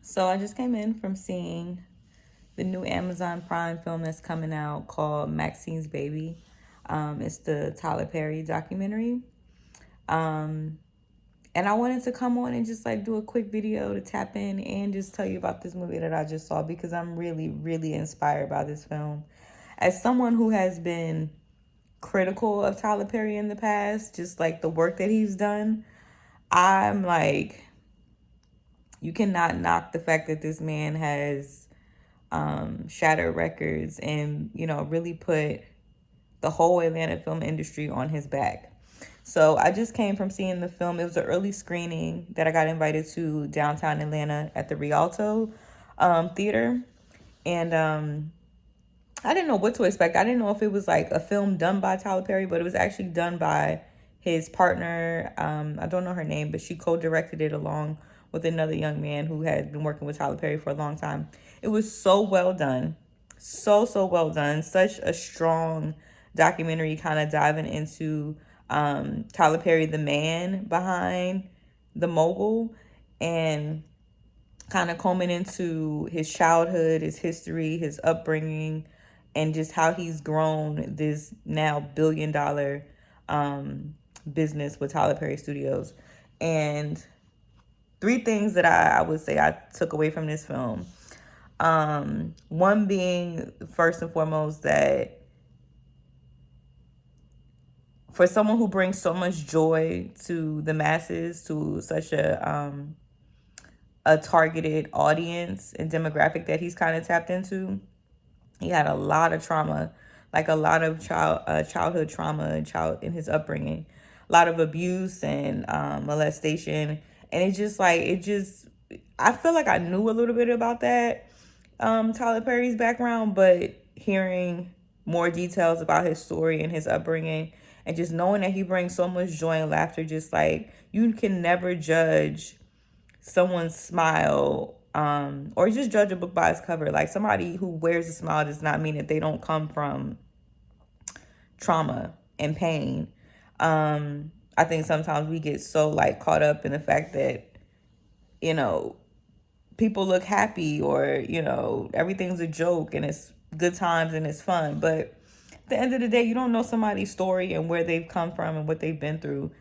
So I just came in from seeing the new Amazon Prime film that's coming out called Maxine's Baby. It's the Tyler Perry documentary. Um, and I wanted to come on and just like do a quick video to tap in and just tell you about this movie that I just saw because I'm really, really inspired by this film. As someone who has been critical of Tyler Perry in the past, just like the work that he's done, I'm like, you cannot knock the fact that this man has shattered records and, really put the whole Atlanta film industry on his back. So I just came from seeing the film. It was an early screening that I got invited to downtown Atlanta at the Rialto Theater. And I didn't know what to expect. I didn't know if it was like a film done by Tyler Perry, but it was actually done by his partner. I don't know her name, but she co-directed it along with another young man who had been working with Tyler Perry for a long time. It was so well done. So well done. Such a strong documentary kind of diving into Tyler Perry, the man behind the Mogul, and kind of combing into his childhood, his history, his upbringing, and just how he's grown this now $1 billion business with Tyler Perry Studios. And three things that I would say I took away from this film. One being, first and foremost, that for someone who brings so much joy to the masses, to such a targeted audience and demographic that he's kind of tapped into, he had a lot of trauma, like a lot of childhood trauma in his upbringing, a lot of abuse and molestation, and I feel like I knew a little bit about that, Tyler Perry's background, but hearing more details about his story and his upbringing, and just knowing that he brings so much joy and laughter, just like you can never judge someone's smile, or just judge a book by its cover. Like, somebody who wears a smile does not mean that they don't come from trauma and pain. I think sometimes we get so like caught up in the fact that, you know, people look happy, or, everything's a joke and it's good times and it's fun. But at the end of the day, you don't know somebody's story and where they've come from and what they've been through.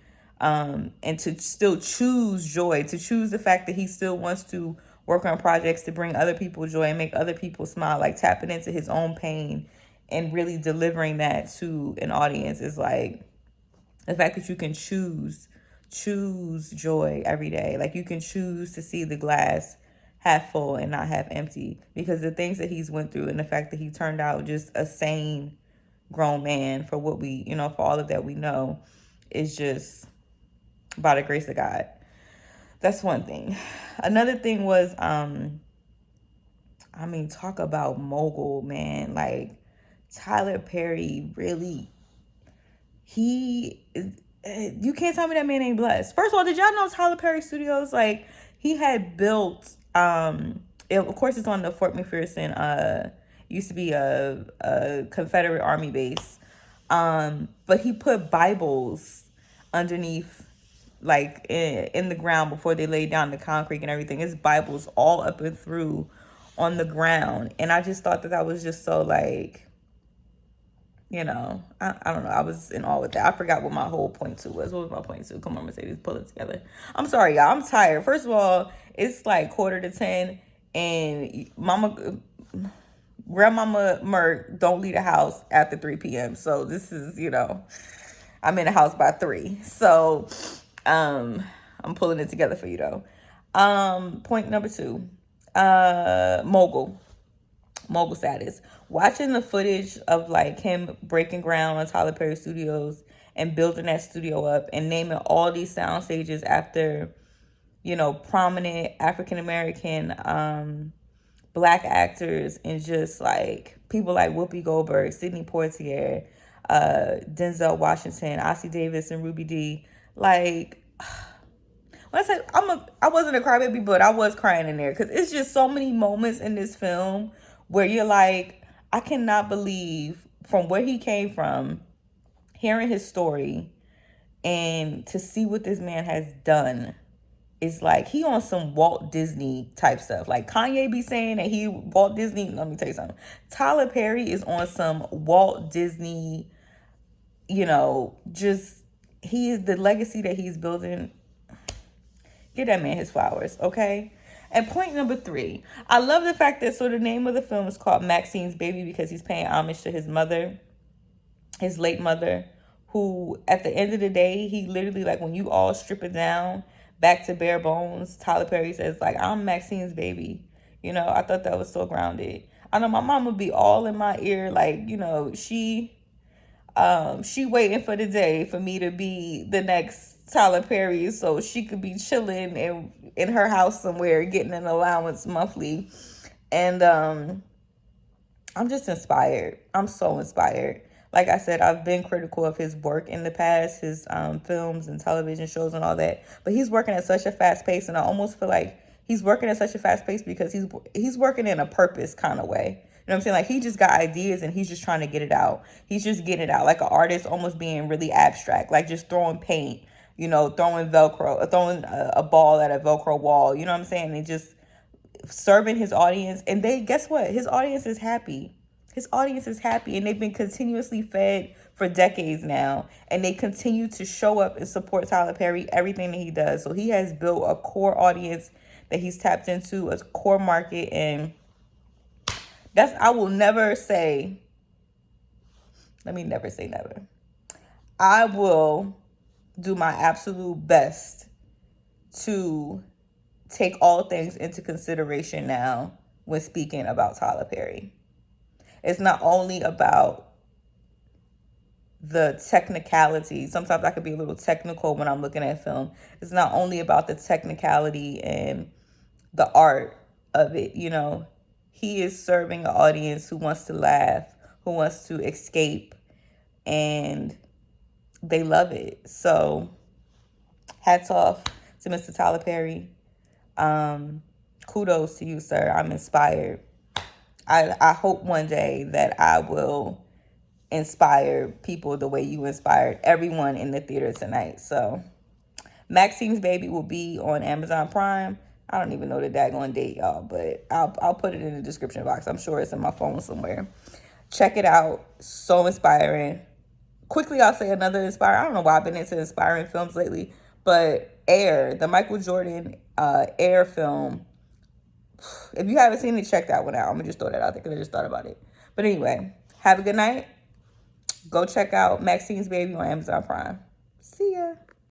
And to still choose joy, to choose the fact that he still wants to work on projects to bring other people joy and make other people smile, like tapping into his own pain and really delivering that to an audience, is like the fact that you can choose joy every day. Like, you can choose to see the glass half full and not half empty, because the things that he's went through and the fact that he turned out just a sane grown man for what we, for all of that we know, is just by the grace of God. That's one thing. Another thing was, talk about mogul, man. Like, Tyler Perry really, you can't tell me that man ain't blessed. First of all, did y'all know Tyler Perry Studios, like, he had built, of course it's on the Fort McPherson, used to be a Confederate Army base. But he put Bibles underneath, like, in the ground before they laid down the concrete and everything. His Bibles all up and through on the ground. And I just thought that was just so, like, I don't know. I was in awe with that. I forgot what my whole point two was. What was my point two? Come on, Mercedes, pull it together. I'm sorry, y'all. I'm tired. First of all, it's like 9:45, and Grandmama Merck don't leave the house after 3 p.m. So this is, I'm in the house by 3. So I'm pulling it together for you, though. Point number 2, mogul status. Watching the footage of like him breaking ground on Tyler Perry Studios and building that studio up and naming all these sound stages after, prominent African American Black actors, and just like people like Whoopi Goldberg, Sidney Poitier, Denzel Washington, Ossie Davis, and Ruby Dee. Like, when I say I wasn't a crybaby, but I was crying in there, because it's just so many moments in this film where you're like, I cannot believe, from where he came from, hearing his story, and to see what this man has done is like he on some Walt Disney type stuff. Like Kanye be saying that he Walt Disney. Let me tell you something. Tyler Perry is on some Walt Disney, just he is the legacy that he's building. Give that man his flowers, okay? And point number 3, I love the fact that the name of the film is called Maxine's Baby because he's paying homage to his mother, his late mother, who at the end of the day, he literally, like, when you all strip it down back to bare bones, Tyler Perry says, like, I'm Maxine's baby. I thought that was so grounded. I know my mom would be all in my ear, like, she waiting for the day for me to be the next Tyler Perry so she could be chilling in her house somewhere getting an allowance monthly. And I'm just inspired. I'm so inspired. Like I said, I've been critical of his work in the past, his films and television shows and all that. But he's working at such a fast pace, and I almost feel like he's working at such a fast pace because he's working in a purpose kind of way. You know what I'm saying? Like, he just got ideas and he's just trying to get it out. He's just getting it out. Like an artist almost being really abstract, like just throwing paint, throwing Velcro, throwing a ball at a Velcro wall. You know what I'm saying? And just serving his audience. And guess what? His audience is happy. His audience is happy, and they've been continuously fed for decades now. And they continue to show up and support Tyler Perry, everything that he does. So he has built a core audience that he's tapped into, a core market, and I will never say, let me never say never. I will do my absolute best to take all things into consideration now when speaking about Tyler Perry. It's not only about the technicality. Sometimes I could be a little technical when I'm looking at film. It's not only about the technicality and the art of it, He is serving an audience who wants to laugh, who wants to escape, and they love it. So hats off to Mr. Tyler Perry. Kudos to you, sir. I'm inspired. I hope one day that I will inspire people the way you inspired everyone in the theater tonight. So Maxine's Baby will be on Amazon Prime. I don't even know the daggone date, y'all, but I'll put it in the description box. I'm sure it's in my phone somewhere. Check it out. So inspiring. Quickly, I'll say another inspiring. I don't know why I've been into inspiring films lately, but Air, the Michael Jordan Air film. If you haven't seen it, check that one out. I'm going to just throw that out there because I just thought about it. But anyway, have a good night. Go check out Maxine's Baby on Amazon Prime. See ya.